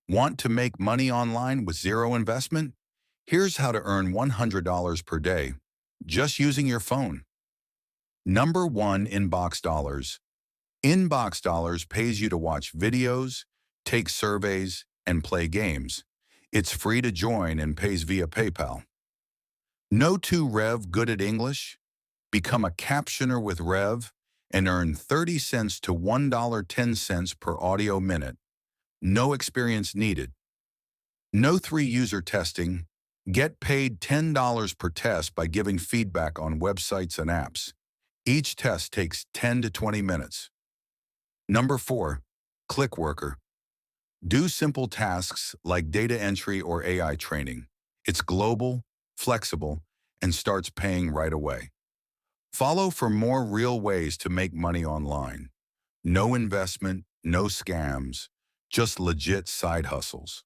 Want to make money online with zero investment? Here's how to earn $100 per day, just using your phone. Number 1, InboxDollars. InboxDollars pays you to watch videos, take surveys, and play games. It's free to join and pays via PayPal. No 2 Rev good at English? Become a captioner with Rev and earn 30 cents to $1.10 per audio minute. No experience needed. No 3 user testing. Get paid $10 per test by giving feedback on websites and apps. Each test takes 10 to 20 minutes. Number 4, Clickworker. Do simple tasks like data entry or AI training. It's global, flexible, and starts paying right away. Follow for more real ways to make money online. No investment, no scams, just legit side hustles.